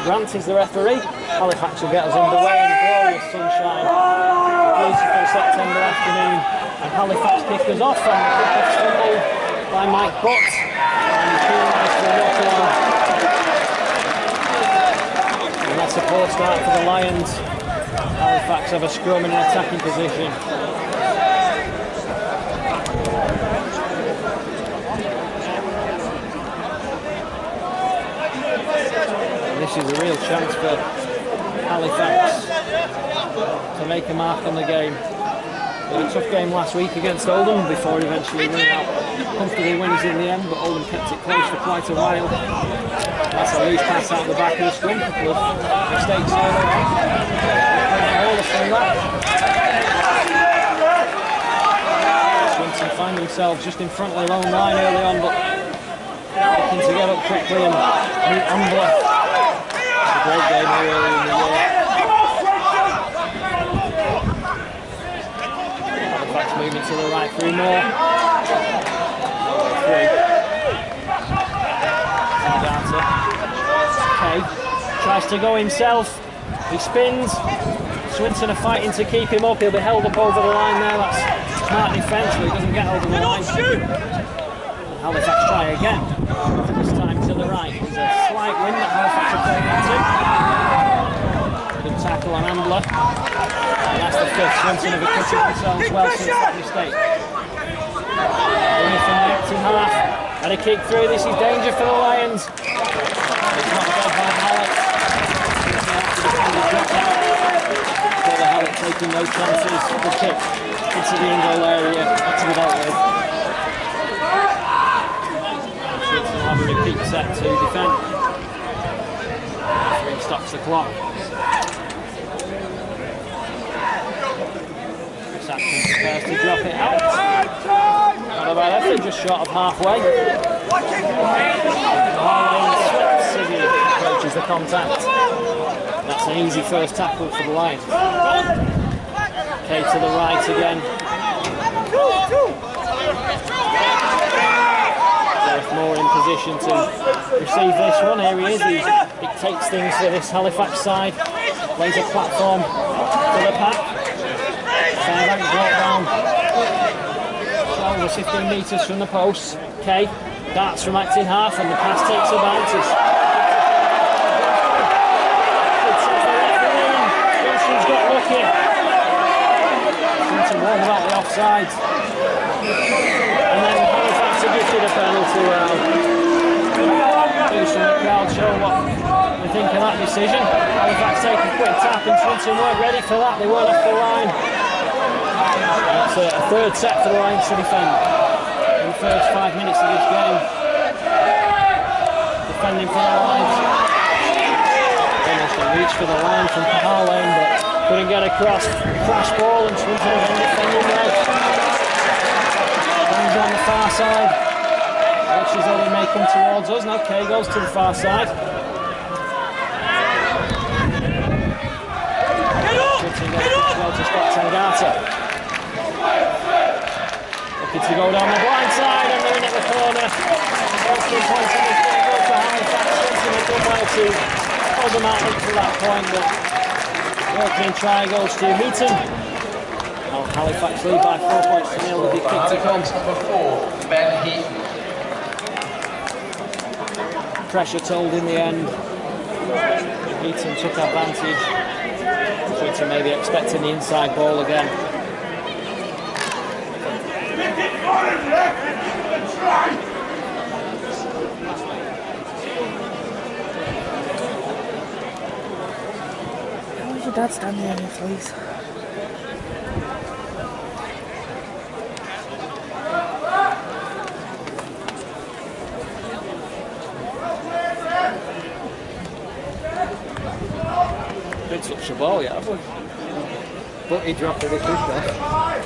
Grant is the referee. Halifax will get us underway in glorious sunshine. Beautiful September afternoon. And Halifax kick us off on the kick-off stumble by Mike Butt. And Cool Nice will walk along. And that's a poor start for the Lions. Halifax have a scrum in an attacking position. This is a real chance for Halifax to make a mark on the game. They had a tough game last week against Oldham before eventually running out comfortably winners in the end, but Oldham kept it close for quite a while. That's a loose pass out the back of the scrum, couple of mistakes early on. Swinton find themselves just in front of their own line early on, but looking to get up quickly and meet Ambler. A great game early in the year. Halifax moving to the right through more. Okay, tries to go himself. He spins. Swinton are fighting to keep him up. He'll be held up over the line there. That's smart defence, but he doesn't get over the line. Halifax try again. This time to the right. There's a slight wind that Halifax are playing into. Good tackle on Ambler. And that's the fifth. Swinton have acquitted themselves well since that mistake. Running from the active half. And a kick through. This is danger for the Lions. It's not dead by Halifax. Taking no chances. The kick into the in-goal area. Not to be dealt with. Swinton will have a repeat set to defend. Referee stops the clock. Chris Atkins prepares to drop it out. Not a bad effort, just short of halfway. Siggy approaches the contact. That's an easy first tackle for the Lions. Okay, to the right again. Gareth Moore in position to receive this one. Here he is. He takes things for this Halifax side. Lays a platform to the pack. Fairbank brought down over 15 metres from the post. Okay, darts from acting half and the pass takes a bounce. Johnson's got lucky. Swinton warned about the offside. And then Halifax have gifted a penalty round. Boost from the crowd show what they think of that decision. Halifax take a quick tap and Swinton weren't ready for that. They weren't off the line. It's a third set for the Lions to defend in the first 5 minutes of this game. Defending for the Lions. Almost a reach for the line from Harlane, but couldn't get across. Crash ball and Swinton again defending right. Comes on the far side. Which is only may come towards us. Now Kay goes to the far side. Swinton gets well to stop Tangata. Looking to go down the blind side and they're in at the corner. 14 points in this game goes to Halifax. Swinton have done well to hold them out up to that point, but the opening try goes to Heaton. Now Halifax lead by 4 points to 0 with the kick to come. Ben Heaton. Pressure told in the end. Heaton took advantage. Swinton maybe expecting the inside ball again. Why is your dad standing on your face? Didn't touch the ball yet, have we? But he dropped it, he pushed off.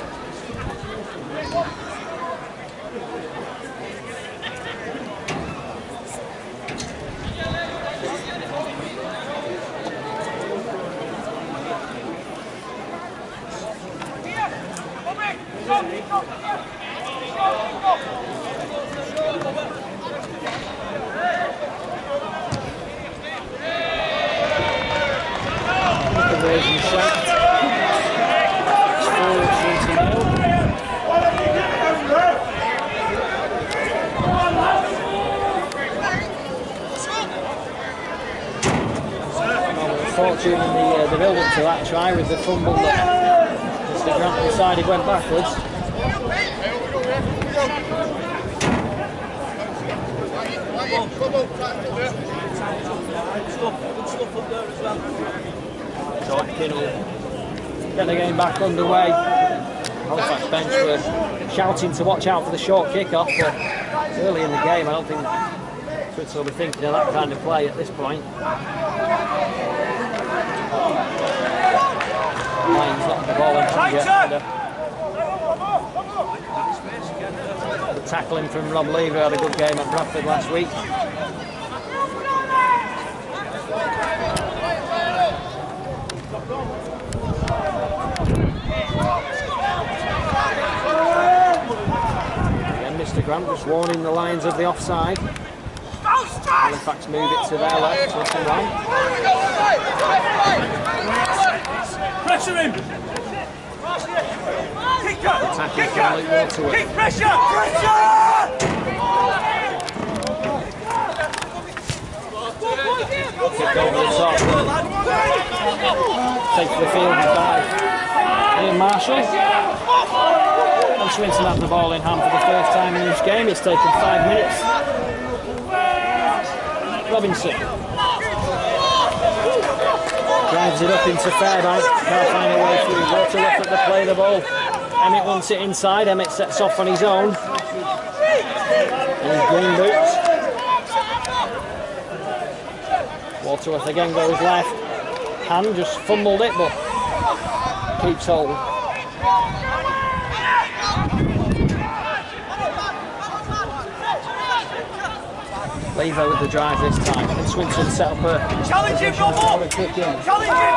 shanked. It's 4, Swinton 0. Fortune in the build-up to that try with the fumble that Mr. Grant decided went backwards. Get the game back underway. Halifax bench were shouting to watch out for the short kick-off, but early in the game I don't think Swinton will be thinking of that kind of play at this point. Lions not the ball in hand yet. The tackling from Rob Lever had a good game at Bradford last week. Again, Mr. Grant just warning the Lions of the offside. Halifax move it to their left, to the right. Pressure him! Tackle from Luke Waterworth. Keep pressure! Pressure! Kick over the top. Take the field by Ian Marshall. And Swinton have the ball in hand for the first time in this game. It's taken 5 minutes. Robinson drives it up into Fairbank. Can't find a way through. Waterworth at the play of the ball. Emmett wants it inside. Emmett sets off on his own. And his green boots. Waterworth again goes left. Hand just fumbled it, but keeps hold. Lever with the drive this time. And Swinton set up a Challenge him, a quick in. Challenge him!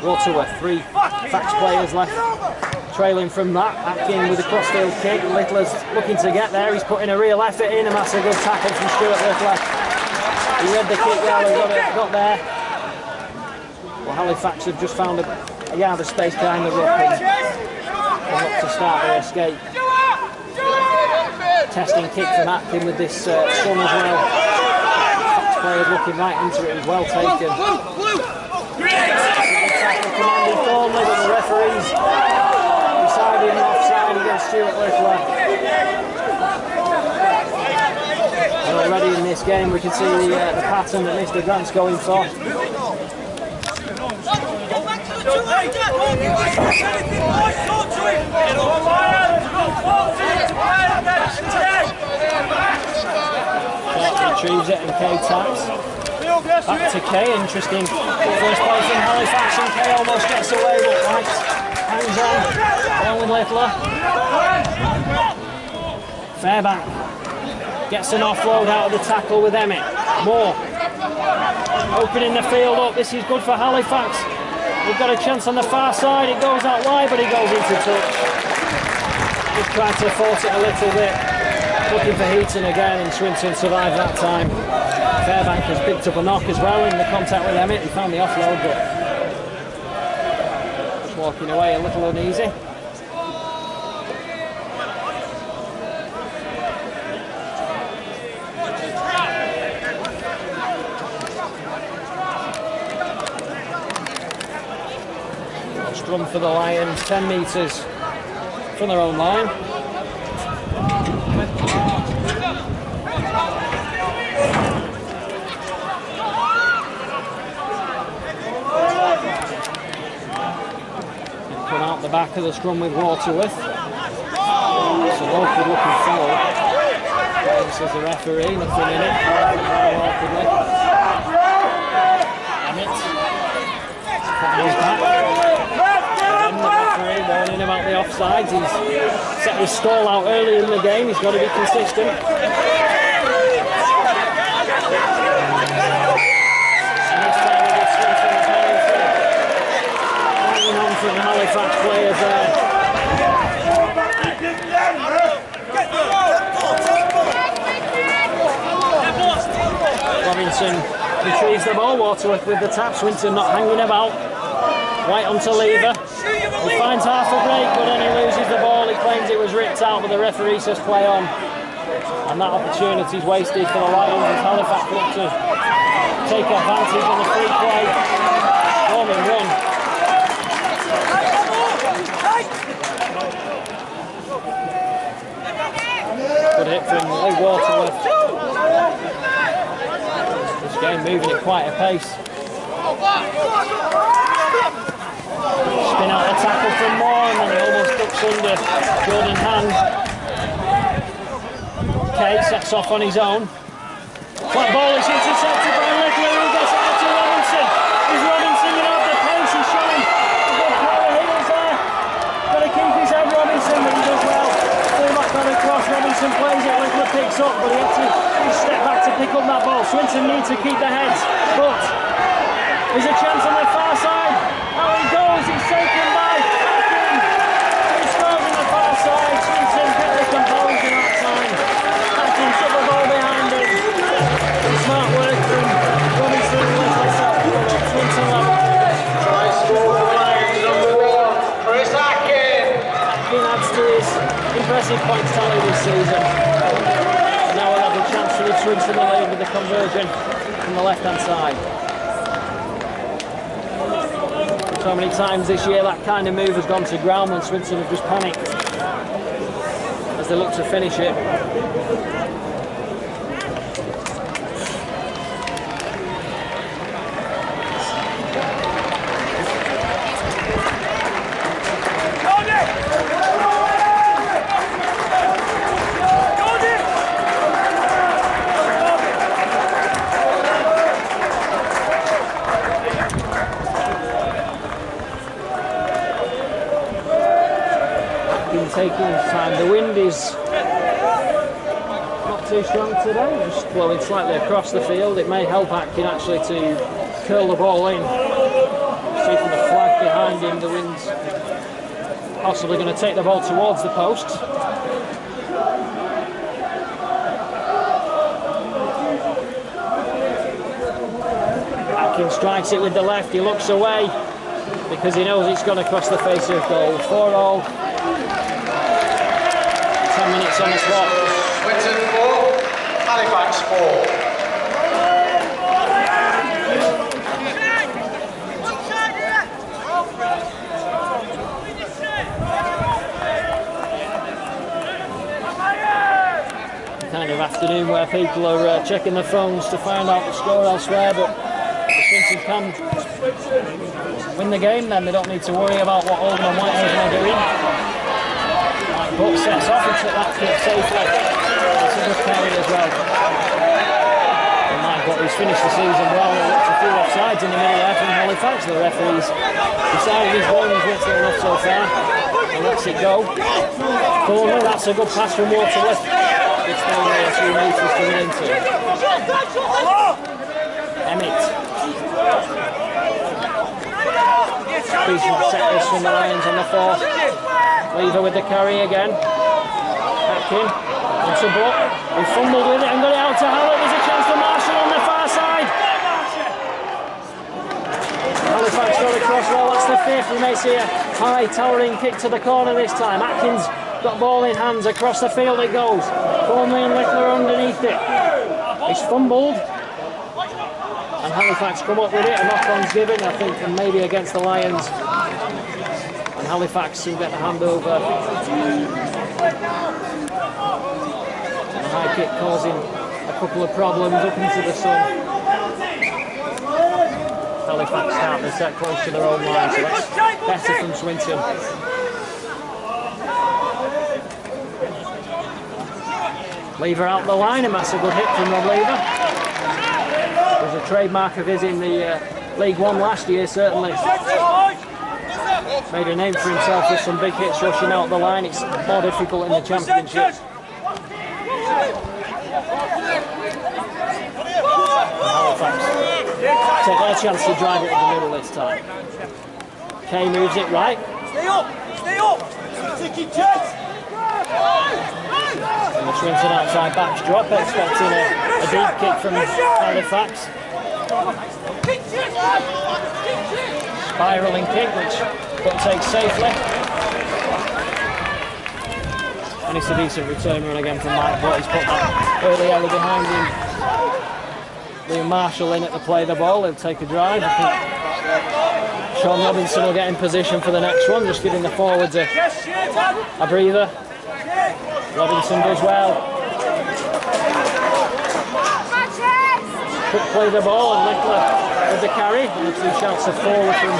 Waterworth, 3 Fax players left. Trailing from that, Atkin with a crossfield kick. Littler's looking to get there. He's putting a real effort in, and that's a good tackle from Stuart Littler. He read the kick well and got there. Well, Halifax have just found a yard of space behind the ruck and look to start their escape. Testing kick from Atkin with this scrum as well. Fax players looking right into it. It was well taken. Tackle from Andy Thornley, but the referees deciding offside against Stuart Littler. And already in this game we can see the pattern that Mr. Grant's going for. Clark retrieves it and Kay taps. Back to Kay, interesting first play from Halifax, and Kay almost gets away, but White hangs on with Littler. Fairbank gets an offload out of the tackle with Emmett. Moore opening the field up. This is good for Halifax. We've got a chance on the far side. It goes out wide, but he goes into touch. Just trying to force it a little bit. Looking for Heaton again, and Swinton survived that time. Fairbank has picked up a knock as well in the contact with Emmett. He found the offload, but just walking away a little uneasy. Scrum for the Lions, 10 metres from their own line. Come out the back of the scrum with Waterworth. So Local looking forward. This is the referee, nothing in it. Emmett. Putting his back. Warning about the offsides. He's set his stall out early in the game. He's got to be consistent. And this time he gets straight from the penalty. Hanging on from the Halifax players there. Robinson retrieves the ball. Waterworth with the tap. Swinton not hanging about. Right onto Lever. He finds half a break, but then he loses the ball. He claims it was ripped out, but the referee says play on. And that opportunity is wasted for the Lions as Halifax look to take advantage on the free play. Forming run. Good hit from Lee Waterworth. This game moving at quite a pace. Spin out the tackle from Moore, and then he almost ducks under Jordan Hand. Kay sets off on his own. Flat ball is intercepted by Lickler, who gets it out to Robinson. Is Robinson going to have the pace? He's showing a good pair of heels there. Got to keep his head, Robinson, but he does well. Fullback got across, Robinson plays it, Lickler picks up, but he had to step back to pick up that ball. Swinton needs to keep the heads, but there's a chance on the far side. Out he goes, he's taken by Atkins. He scores on the far side. Swinton get the composure that time. Atkins took the ball behind him. Smart work from Robinson and Lickler. Swinton level. Try score for the Lions, number 1, Chris Atkins. Atkins adds to his impressive points tally this season. Now we'll have a chance for the Swinton to lead with the conversion from the left-hand side. So many times this year that kind of move has gone to ground when Swinton have just panicked as they look to finish it. Taking his time. The wind is not too strong today, just blowing slightly across the field. It may help Atkin actually to curl the ball in. See from the flag behind him, the wind's possibly going to take the ball towards the post. Atkin strikes it with the left, he looks away because he knows it's gone across the face of goal. 4-all. 10 minutes on the clock. Swinton 4, Halifax 4. Kind of afternoon where people are checking their phones to find out the score elsewhere, but if Swinton can win the game, then they don't need to worry about what Oldham and Whitehaven are doing. Buck sets off and took that kick safely. That's a good carry as well. And Mike Buck, who's finished the season well, looked a few offsides in the middle there from Halifax. The referees decided his ball was width enough so far and lets it go. Corner, that's a good pass from Waterworth. It's only a few metres coming into. Emmett. Decent set this from the Lions on the 4th. Lever with the carry again. Atkin onto Buck. He fumbled with it and got it out to Hallett. There's a chance for Marshall on the far side. Halifax got across well. That's the 5th. We may see a high towering kick to the corner this time. Atkins got ball in hands. Across the field it goes. Thornley and Lickler underneath it. He's fumbled. And Halifax come up with it. A knock-on's given, I think, and maybe against the Lions. Halifax will get the handover. The high kick causing a couple of problems up into the sun. Halifax start the set close to their own line, so that's better from Swinton. Lever out the line, and that's a good hit from Rob Lever. It was a trademark of his in the League One last year, certainly. Made a name for himself with some big hits rushing out the line. It's more difficult in the Championship. Halifax take their chance to drive it in the middle this time. Kay moves it right. Stay up! Stay up! Sticky chest! And the Swinton outside backs drop, expecting a deep kick from Halifax. Spiralling kick, which Butt takes safely. And it's a decent return run again from Mike Butt. He's put that early alley behind him. Liam Marshall in at the play the ball. He'll take a drive. I think Sean Robinson will get in position for the next one, just giving the forwards a breather. Robinson does well. Quick play the ball and Littler with the carry. One or two shouts of forward from the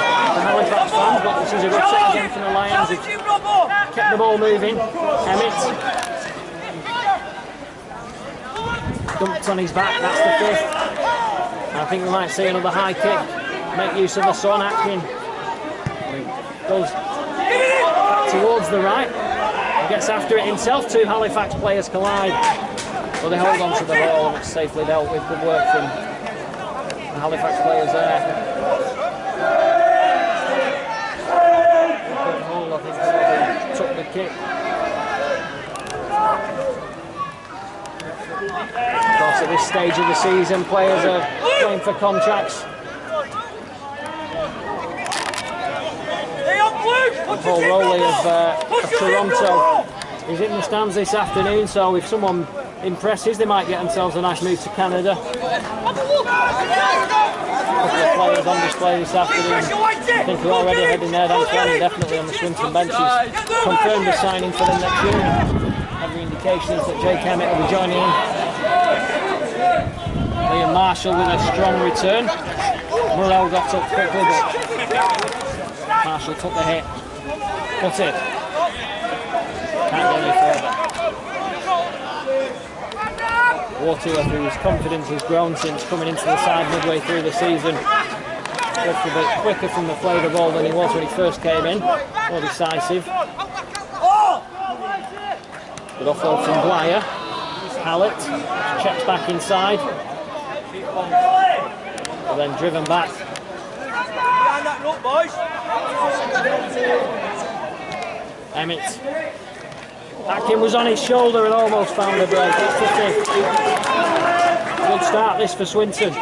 Halifax fans, but this is a good set again from the Lions. Who've kept the ball moving. Emmett dumped on his back, that's the fifth. I think we might see another high kick. Make use of the sun. Atkin goes back towards the right. He gets after it himself. Two Halifax players collide. But they hold on to the ball and it's safely dealt with. Good work from the Halifax players there. Hold, I think, took the kick. Of course, at this stage of the season, players are going for contracts. Paul Rowley of Toronto is in the stands this afternoon, so if someone impresses, they might get themselves a nice move to Canada. A couple of players on display this afternoon. I think we're already heading there. Dan Fleming definitely on the Swinton bench. He's confirmed a signing for them next year. Every indication is that Jake Emmett will be joining in. Liam Marshall with a strong return. Murrell got up quickly, but Marshall took the hit. Cut it. Can't go any further. Waterworth, whose confidence has grown since coming into the side midway through the season, looks a bit quicker from the flight of ball than he was when he first came in. More decisive. Good offload from Dwyer. Hallett checks back inside. And then driven back. Emmett. Atkin was on his shoulder and almost found a break. It's the fifth. Good start this for Swinton.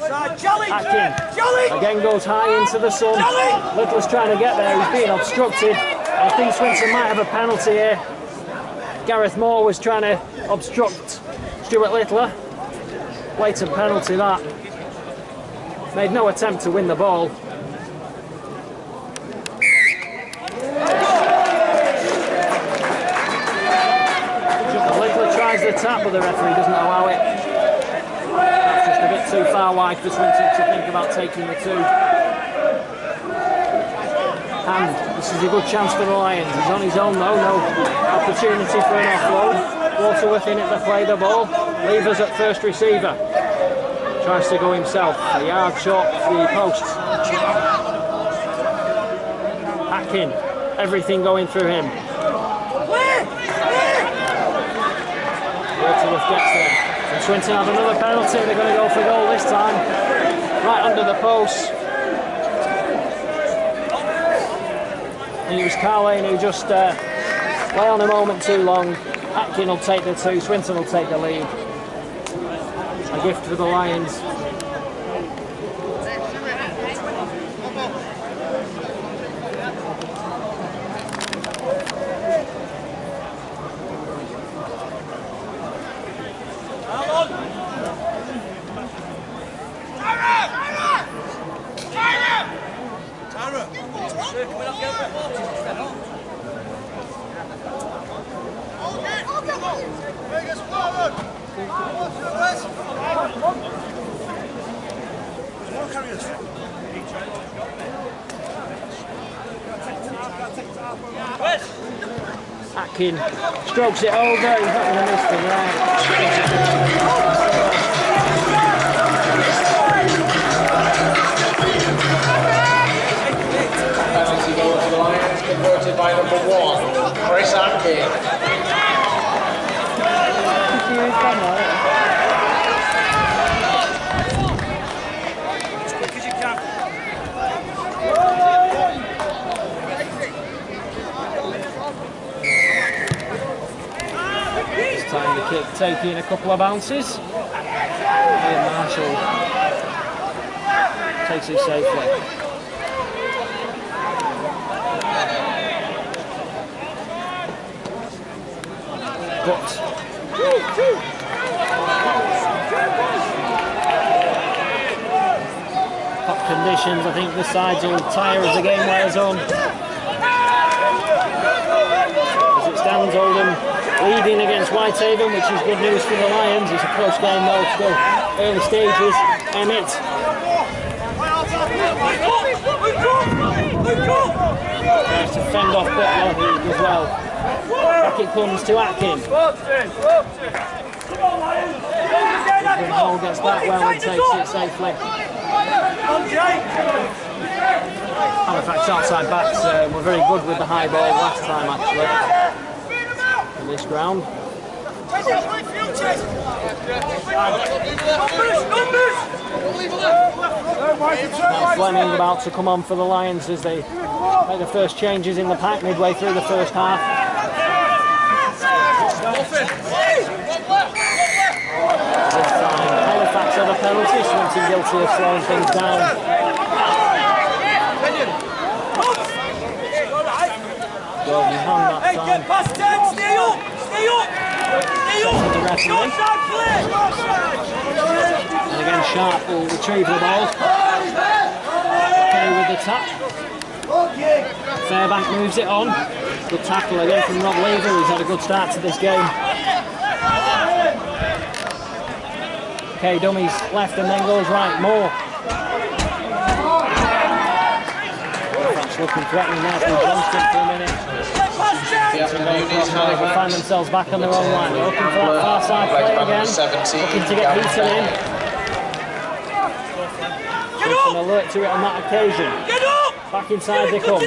Atkin again goes high into the sun. Littler's trying to get there. He's being obstructed. I think Swinton might have a penalty here. Gareth Moore was trying to obstruct Stuart Littler. Blatant penalty that. Made no attempt to win the ball. Littler tries the tap, but the referee doesn't allow it. That's just a bit too far wide for Swinton to think about taking the two. And this is a good chance for the Lions. He's on his own though, no opportunity for an offload. Waterworth in at the play the ball. Levers at first receiver. Tries to go himself. A yard short for the post. Atkin, everything going through him. Waterworth gets there. And Swinton have another penalty. They're going to go for goal this time. Right under the post. And it was Carlane who just lay on a moment too long. Atkin will take the two, Swinton will take the lead. A gift for the Lions. Atkin strokes it over, he's not going to miss the right. Penalty goal to the Lions, converted by number 1, Chris Atkin. As quick as you can. This time the kick taking a couple of bounces. Ian Marshall takes it safely. But hot conditions, I think the sides will tire as the game wears on. As it stands, Oldham leading against Whitehaven, which is good news for the Lions. It's a close game though, still early stages. Emmett. Tries to fend off Butler as well. Back it comes to Atkins. Hall gets that well and takes it safely. Halifax outside backs were very good with the high ball last time actually in this ground. Now Fleming about to come on for the Lions as they make the first changes in the pack midway through the first half. This time Halifax had a penalty, Swinton guilty of slowing things down. Golden hand that time. The referee. And again Sharp will retrieve the ball. Okay with the tap. Fairbank moves it on. Good tackle again from Rob Lever, who's had a good start to this game. Okay, dummies left and then goes right, more. That's looking threatening now from Johnston for a minute. They find themselves back on their own line. They're looking for that far side play again. Looking to get Heaton in. An alert to it on that occasion. Back inside they come.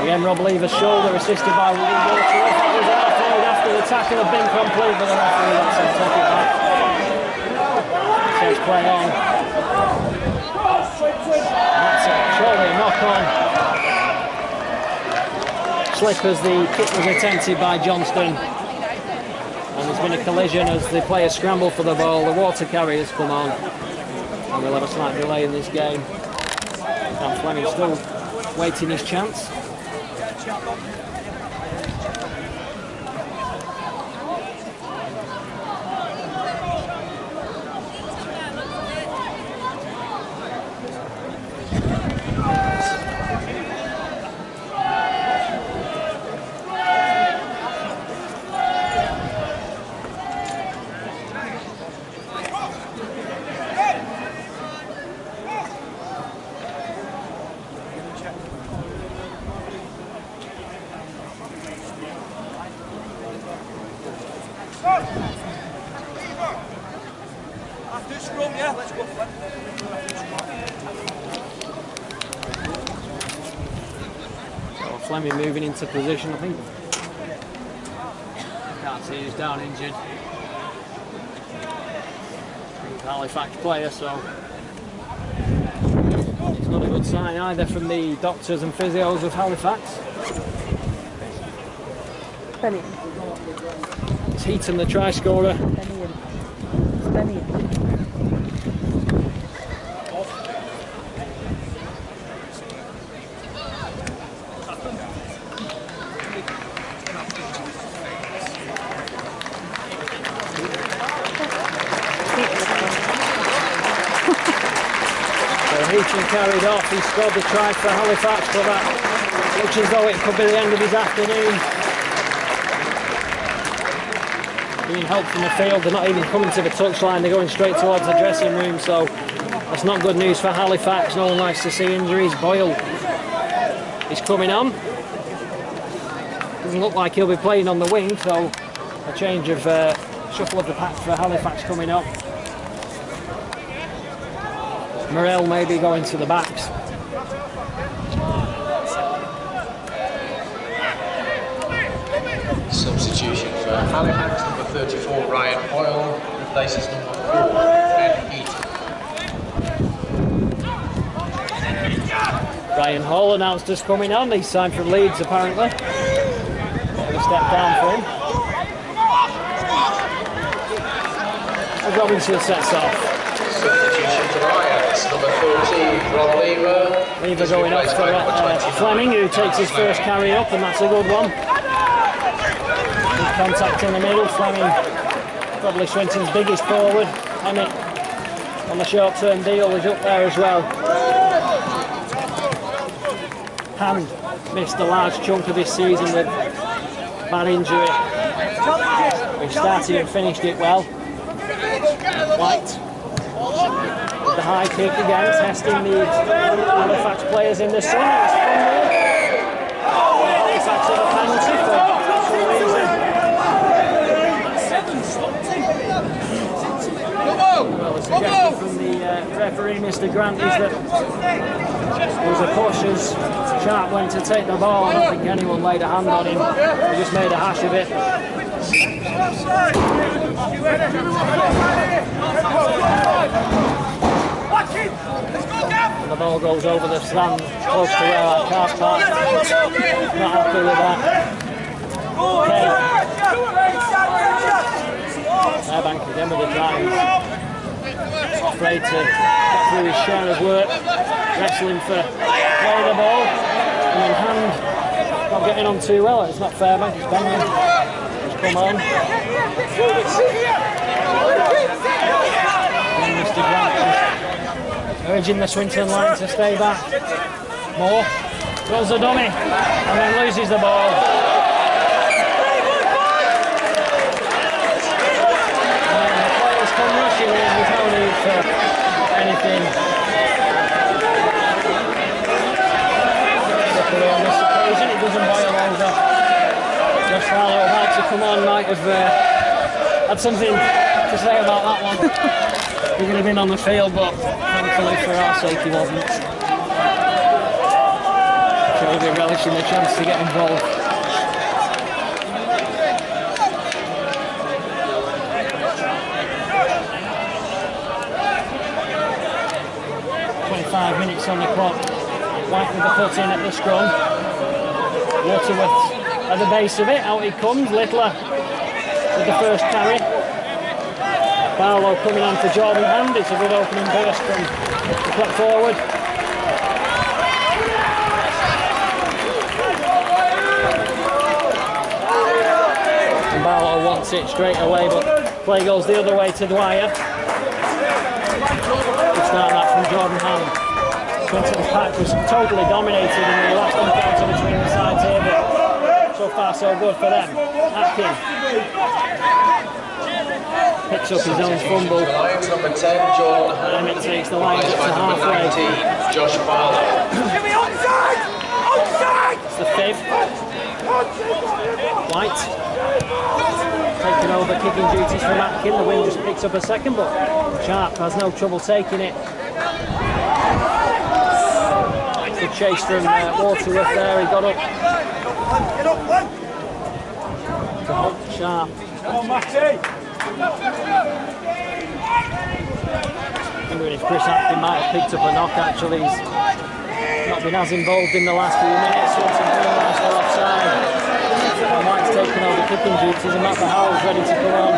Again, Rob Lever's shoulder assisted by William Walter. That was outfield after the tackle had been complete, but the referee lets him take it back. Says play on. And that's it. Surely a knock on. Slip as the kick was attempted by Johnston. And there's been a collision as the players scramble for the ball. The water carriers come on. And we'll have a slight delay in this game. Sam Fleming still waiting his chance. Fleming moving into position, I think. Can't see who's down injured. He's a Halifax player, so it's not a good sign either from the doctors and physios of Halifax. It's Heaton, the try scorer. Heaton carried off, he scored the try for Halifax, but that looks as though it could be the end of his afternoon. Being helped from the field, they're not even coming to the touchline, they're going straight towards the dressing room, so that's not good news for Halifax. No one likes to see injuries. Boyle is coming on. Doesn't look like he'll be playing on the wing, so a change of shuffle of the pack for Halifax coming up. Morell may be going to the backs. Substitution for Halifax, number 34, Ryan Boyle, replaces number 4, Ben Heaton. Ryan Hall announced us coming on. He's signed from Leeds apparently. Bit of a step down for him. And Robinson sets off. substitution to Ryan. It's number 13, Rob Lever. Lever going off for Fleming, who takes his first carry up, and that's a good one. Good contact in the middle. Fleming, probably Swinton's biggest forward. Emmett on the short-term deal was up there as well. Hand missed a large chunk of this season with bad injury. We started and finished it well. White with the high kick again, testing the Halifax players in the sun. It's from there. Halifax have a penalty for some reason. Well, the suggestion from the referee, Mr. Grant, is that there was a push as Sharp went to take the ball. I don't think anyone laid a hand on him. He just made a hash of it. And the ball goes over the stand close to where that car parked. Not happy with that. Fairbank again with the drive. Afraid to get through his share of work. Wrestling for playing the ball. And then Hand not getting on too well. It's not Fairbank, it's Benyon. Come on. And Mr. Grant urging the Swinton line to stay back. Moore throws the dummy and then loses the ball. And the players come rushing in, there's no need for anything. Luckily on this occasion it doesn't boil over. Josh Farlow about to come on might have had something to say about that one. He would have been on the field, but thankfully for our sake he wasn't. Should be relishing the chance to get involved. Minutes on the clock. White with the foot in at the scrum. Waterworth at the base of it. Out it comes. Littler with the first carry. Barlow coming on for Jordan Hand. It's a good opening burst from the clock forward. And Barlow wants it straight away, but play goes the other way to Dwyer. Good start that from Jordan Hand. Swinton's pack was totally dominated in the last encounter between the sides here, but so far so good for them. Atkin picks up his own fumble. Lions number 10, Jordan Hand. Emmett takes the Lions up to halfway. 19, Josh Farlow. It's the fifth. White taking over kicking duties from Atkin. The wind just picks up a second, but Sharp has no trouble taking it. Good chase from Waterworth there, he got up. To help Sharp. Come on, Matty! Wondering if Chris Atkin might have picked up a knock. Actually, he's not been as involved in the last few minutes. Swinton realised they're offside. And White's taken over kicking duties, and Matt Howell's ready to come on.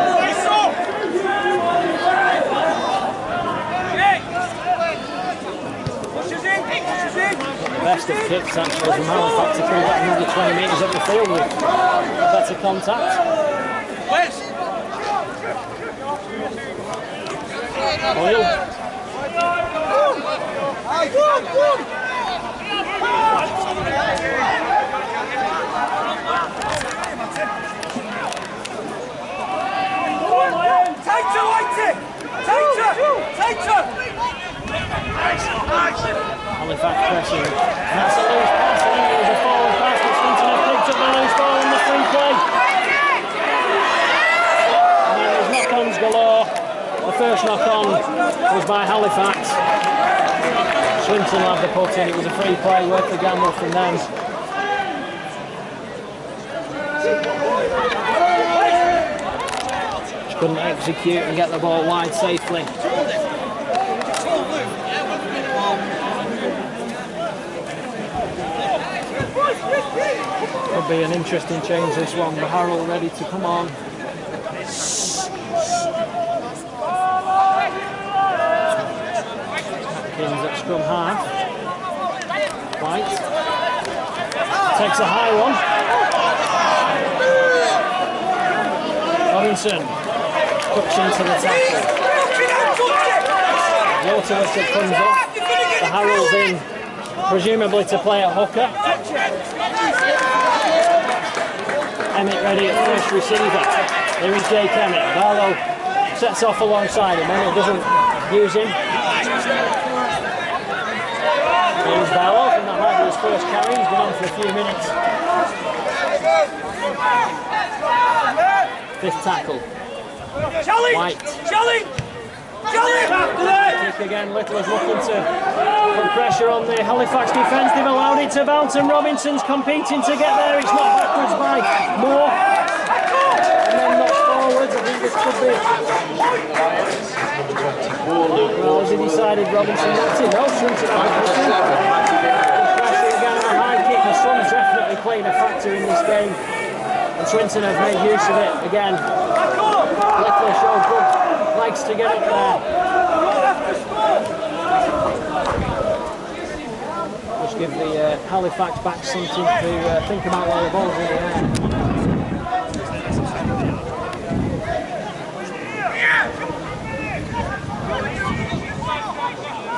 Best of kicks actually from Halifax to come back another 20 metres up the field with better contact. Oil. Halifax pressing. And that's a loose pass. I think it was a forward pass, but Swinton have picked up the loose ball in the free play. And then there's knock-ons galore. The first knock-on was by Halifax. Swinton had the put in. It was a free play, worth the gamble from them. Just couldn't execute and get the ball wide safely. Could be an interesting change this one. Harold ready to come on. scrum half. White takes a high one. Robinson cuts into the tackle. Waterlifter comes up. The Harold's in, presumably to play at hooker. Emmett ready at first receiver. Here is Jake Emmett. Barlow sets off alongside him. Emmett doesn't use him. Here's Barlow, and that might be his first carry. He's been on for a few minutes. Fifth tackle. White. Kick again. Little is looking to put pressure on the Halifax defence. They've allowed it to bounce, and Robinson's competing to get there. It's not backwards by more. And then knocks forwards. I think this could be. Well, has he decided Robinson knocked it? No, Swinton have the pressure again on a high kick. The sun's definitely playing a factor in this game. And Swinton have made use of it again. Little showed good legs to get up there. Just give the Halifax back something to think about while the ball's in the air.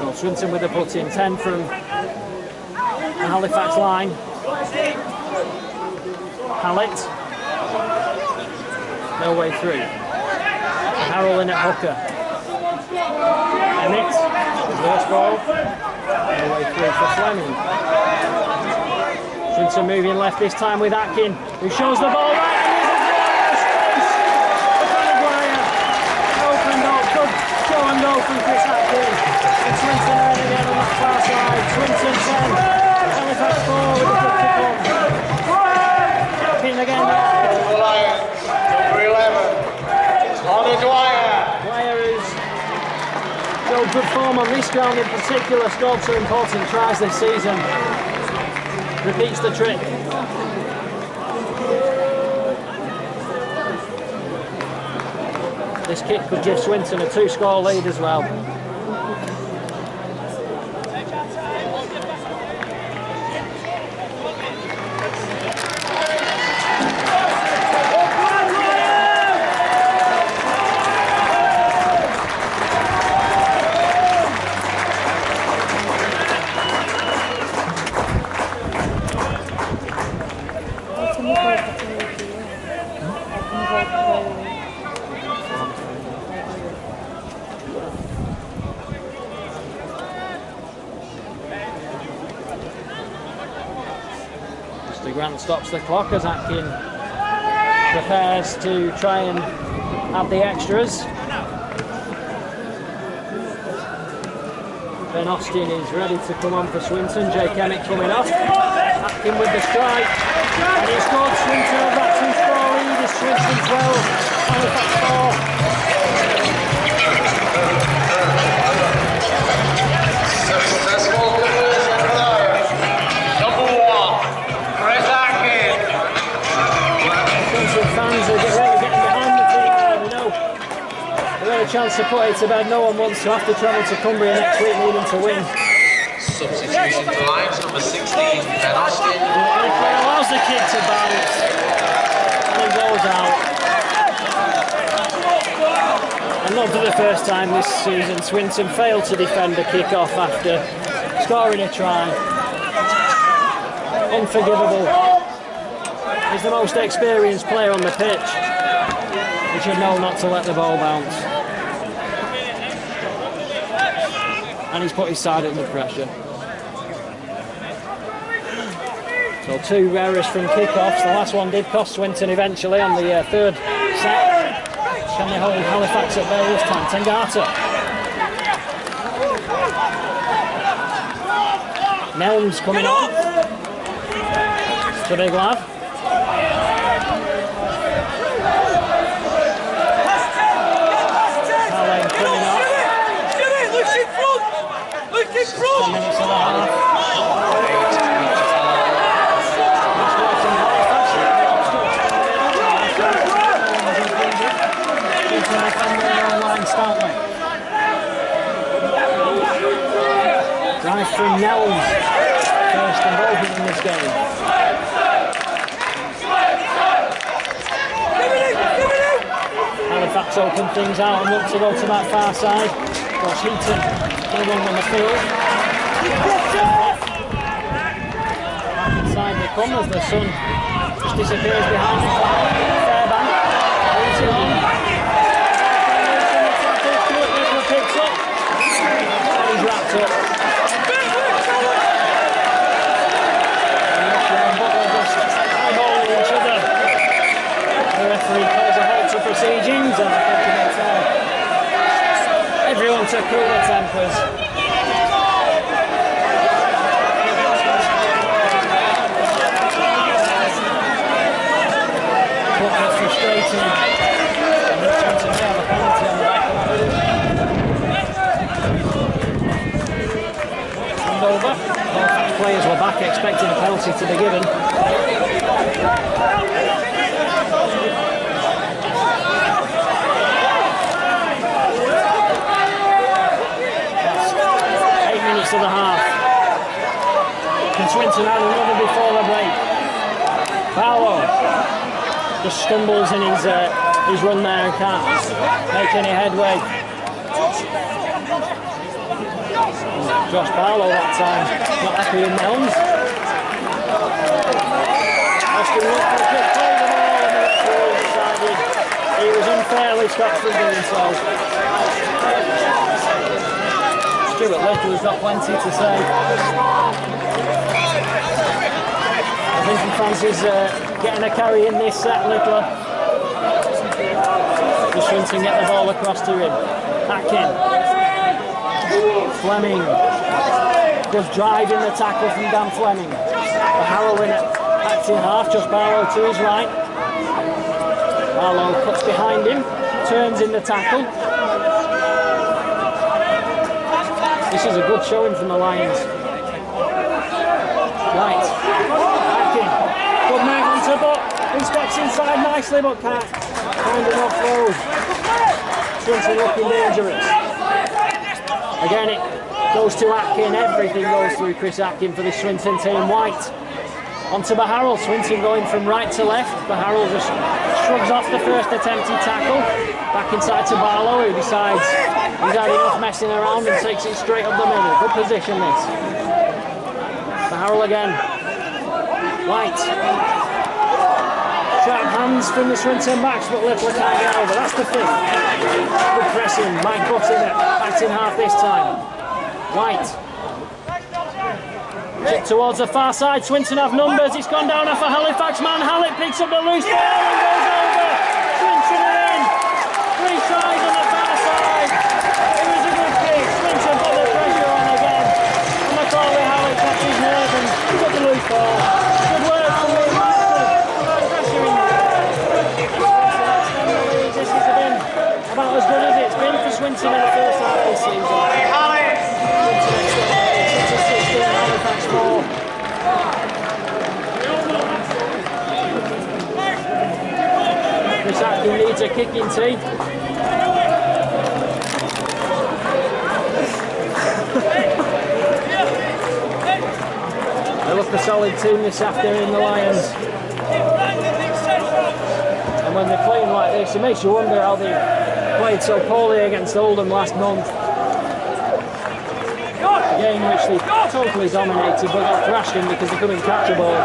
So Swinton with a put in, 10 from the Halifax line. Hallett. No way through. Harold in at hooker. Emmett, reverse ball. No way through for Fleming. Swinton moving left this time with Atkin, who shows the ball right. Opened up, good show and go from Chris Atkin. And Swinton are in again on that far side. Swinton 10. Halifax 4 with a good kick on. Atkin again. Number 11. Connor Dwyer. Dwyer has showed good form on this ground in particular, scored two important tries this season. Repeats the trick. This kick could give Swinton a 2-score lead as well. Grant stops the clock as Atkin prepares to try and add the extras. Ben Austin is ready to come on for Swinton. Jake Emmett coming off. Atkin with the strike. And he's scored. Swinton of that 2-score lead is Swinton 12, Halifax 4. Successful conversion player. Number 1. Fans are really getting behind the team now. We know they've had a chance to put it to bed. No one wants to have to travel to Cumbria next week needing to win. Substitution to lines, number 16, Ben Austin. It allows the kid to bounce and he goes out. And not for the first time this season, Swinton failed to defend a kick-off after scoring a try. Unforgivable. He's the most experienced player on the pitch. He should know not to let the ball bounce. And he's put his side under pressure. So 2 errors from kickoffs. The last one did cost Swinton eventually on the third set. Can they hold Halifax at bay this time? Tengata. Nelms coming on. It's a big lad. Front. 10 minutes and a half. Nice from Nels. First involvement in this game. Halifax open things out and look to go to that far side. Josh Heaton no longer on the field. Inside they come as the sun just disappears behind him. Fairbank leads it on. Picks up. He's wrapped up. And Butler just eyeballing each other. The referee calls a halt to proceedings, and I think it's everyone to cool their tempers. Butler frustrating. And Richardson may have a penalty on the back of it. Over. Both players were back expecting a penalty to be given. That's 8 minutes of the half. Can Swinton add another before the break? Paolo just stumbles in his run there and can't make any headway. Josh Barlow that time, not happy in Melms. Austin looked for a quick play the ball and the referee decided he was unfairly stopped from doing so. Stuart Little has got plenty to say. I think he fancies getting a carry in this set, Little. Just Swinton get the ball across to him. Atkin. Fleming, good drive in the tackle from Dan Fleming. The harrowing acting half, just Barlow to his right. Barlow cuts behind him, turns in the tackle. This is a good showing from the Lions. Right, Atkin, good move onto Butt, he steps inside nicely but can't find enough throws. Swinton looking dangerous. Again, it goes to Atkin, everything goes through Chris Atkin for the Swinton team. White onto Baharrell, Swinton going from right to left. Baharrell just shrugs off the first attempted tackle. Back inside to Barlow, who decides he's had enough messing around and takes it straight up the middle. Good position this. Baharrell again. White. Sharp hands from the Swinton backs, but Little can't get over. That's the thing. Good pressing. Mike Butt in it. Acting half this time. White. Tip towards the far side. Swinton have numbers. It's gone down off a Halifax man. Hallett picks up the loose ball and goes over. Swinton are in. 3 tries on the far side. It was a good kick. Swinton put the pressure on again. And Macaulay Hallett kept his nerve and took the loose ball. Good work from the pressure in there. This has been about as good as it's been for Swinton in the first half of this season. Swinton 16, Halifax 4. Chris Atkin needs a kicking tee. They look a solid team this afternoon, the Lions. And when they're playing like this, it makes you wonder how they played so poorly against Oldham last month. A game which they totally dominated but got thrashed in because they couldn't catch a ball.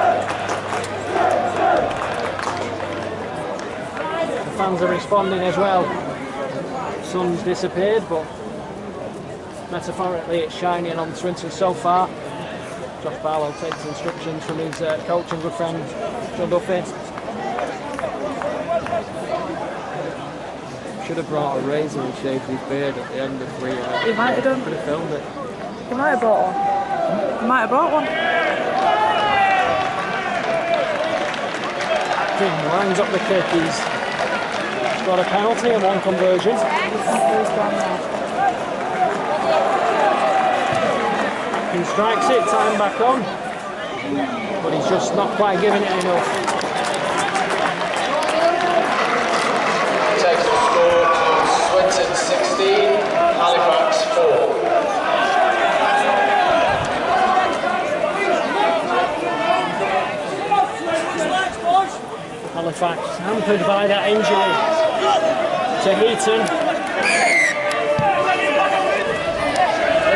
The fans are responding as well. Sun's disappeared, but metaphorically it's shining on Swinton so far. Josh Barlow takes instructions from his coach and good friend John Duffy. Should have brought a razor and shaved his beard at the end of the He might have done. Could have filmed it. He might have brought one. He might have brought one. Atkin lines up the kick. He's got a penalty and 1 conversion. Atkin strikes it, time back on. But he's just not quite giving it enough. Takes the score to Swinton 16, Halifax 4. hampered by that injury to Heaton.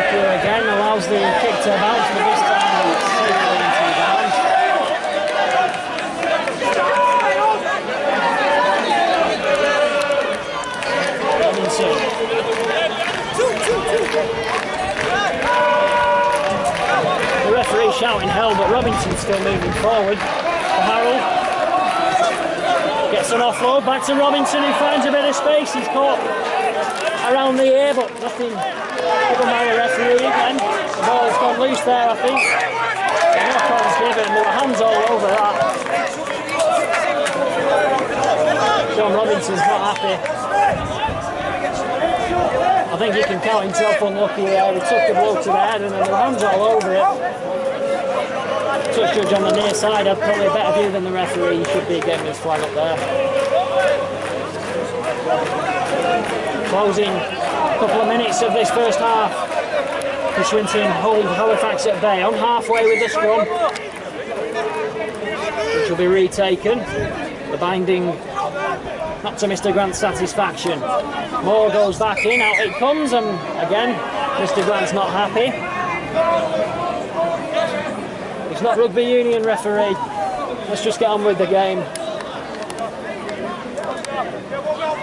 Through again allows the kick to bounce, but this time it's safely into the bounds. Robinson. The referee shouting hell, but Robinson's still moving forward. Harold gets an offload back to Robinson, who finds a bit of space. He's caught around the ear, but nothing given by the referee again. The ball's gone loose there, I think. The knock-on's given, there were hands all over that. John Robinson's not happy. I think he can count himself unlucky there. He took the blow to the head and then there were hands all over it. Touch judge on the near side had probably a better view than the referee. He should be getting his flag up there. Closing a couple of minutes of this first half. The Swinton hold Halifax at bay on halfway with the scrum, which will be retaken. The binding not to Mr. Grant's satisfaction. Moore goes back in, out it comes, and again Mr. Grant's not happy. It's not rugby union, referee. Let's just get on with the game.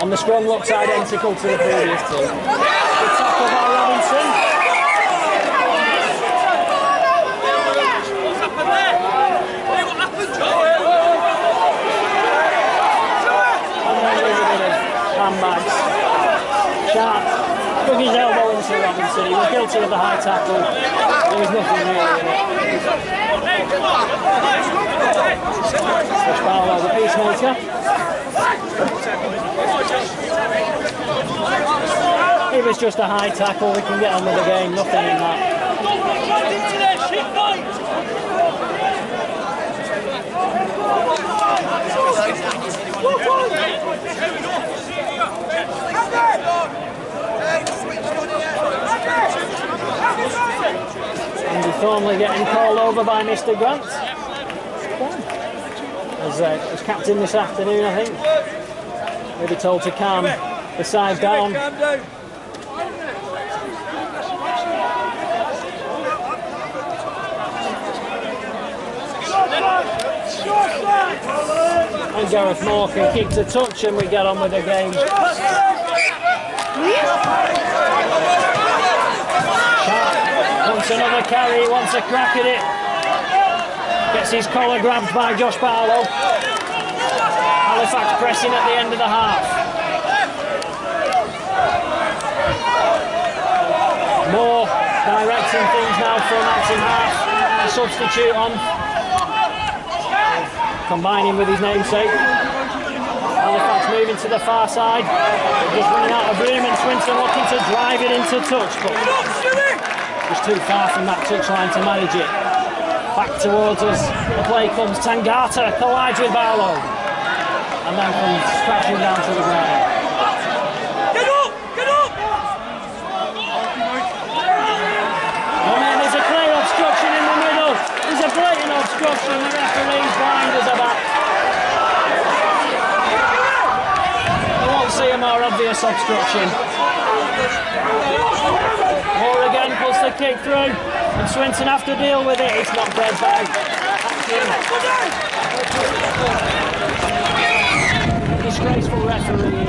And the scrum looks identical to the previous two. Good tackle by Robinson. Handbags. Sharp took his elbow into Robinson. He was guilty of the high tackle. There was nothing really in it. Josh Barlow, the peacemaker. It was just a high tackle. We can get on with the game. Nothing in that. Andy Thornley getting called over by Mr. Grant. As captain this afternoon, I think. We'll be told to calm the side down. And Gareth Moore can kick to touch and we get on with the game. Sharp wants another carry, wants a crack at it. Gets his collar grabbed by Josh Barlow. Halifax pressing at the end of the half. Moore directing things now for an acting half. A substitute on. Combining with his namesake. Halifax moving to the far side. They're just running out of room and Swinton looking to drive it into touch, but just too far from that touchline to manage it. Back towards us, the play comes. Tangata collides with Barlow and then comes crashing down to the ground. Get up! Get up! Oh man, there's a clear obstruction in the middle. There's a blatant obstruction. The referee's blinders are back. I won't see a more obvious obstruction. Moore again puts the kick through, and Swinton have to deal with it. It's not dead by action. Disgraceful referee.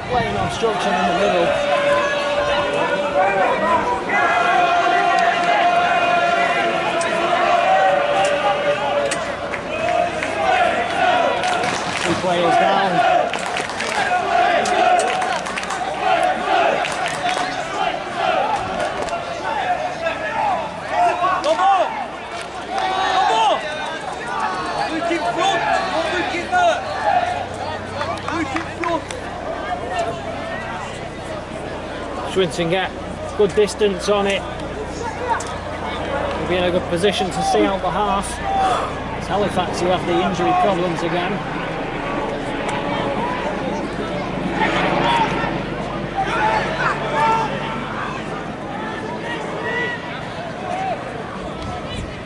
Blatant obstruction in the middle. Two players down. Swinton get good distance on it. We'll be in a good position to see out the half. It's Halifax who have the injury problems again.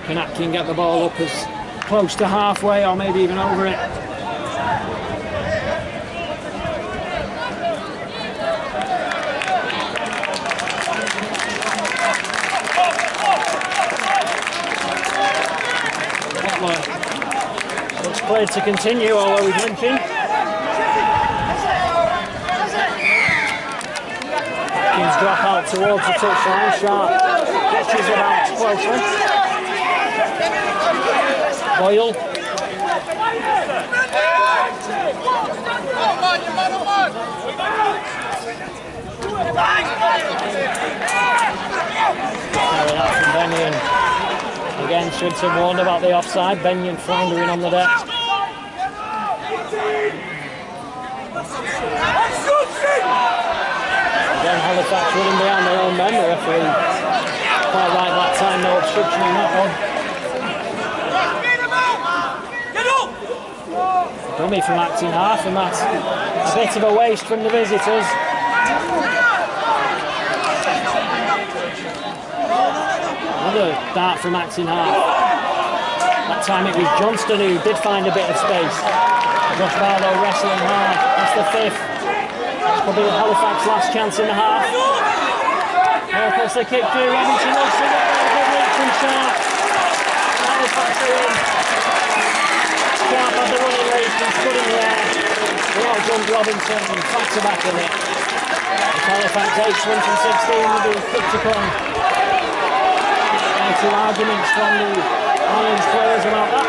Canuck can get the ball up as close to halfway or maybe even over it. Played to continue, although he's limping. Atkins drop out towards the touchline. Sharp catches about closely. Boyle. Carried out from Benyon. Again, Swinton warned about the offside. Benyon floundering on the deck. Again, Halifax running behind their own men. The referee quite right that time, no obstruction in that one. Dummy from acting half, and that's a bit of a waste from the visitors. Another dart from acting half. That time it was Johnston who did find a bit of space. Josh Barlow wrestling hard. That's the fifth. Probably Halifax's last chance in the half. Puts the kick through. Robinson looks to get a good reach from Sharp. Halifax are in. Sharp had the running race and stood in the air. He outjumped Robinson and Facts are back in it. It's Halifax 8, Swinton 16 will be quick to come. Two arguments from the Lions players about that.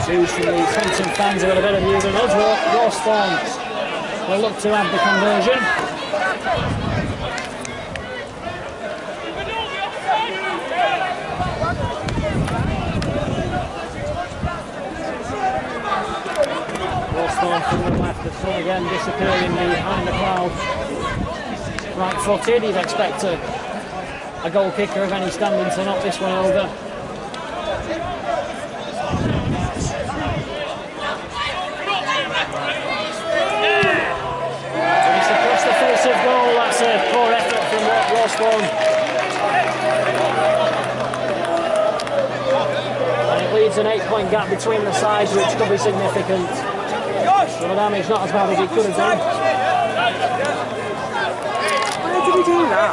Twos from the Swinton fans have got a better view than us. Rawsthorne will look to have the conversion. From the left, the sun again disappearing behind the clouds. Right footed, you'd expect a goal kicker of any standing to knock this one over. And it's across the face of goal, that's a poor effort from Rawsthorne. And it leaves an 8-point gap between the sides, which could be significant. So the damage not as bad as it could have been. Why did he do that?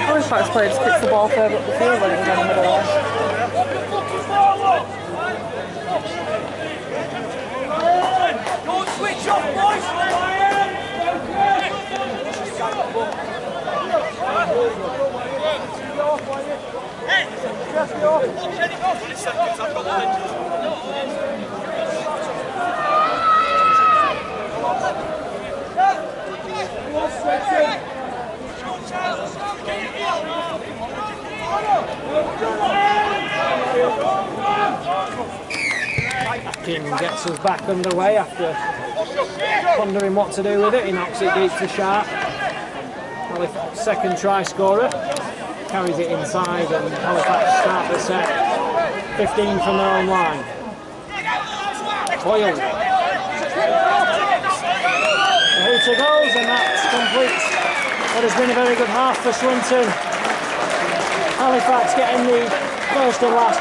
Halifax player just kicked the ball further up the field when it was on the middle line. Don't switch off, boys! King gets us back underway after pondering what to do with it. He knocks it deep to Sharp. Halifax second try scorer. Carries it inside and Halifax start the set. 15 from their own line. Boyle. The hooter goes and that completes what has been a very good half for Swinton. Halifax getting the first and last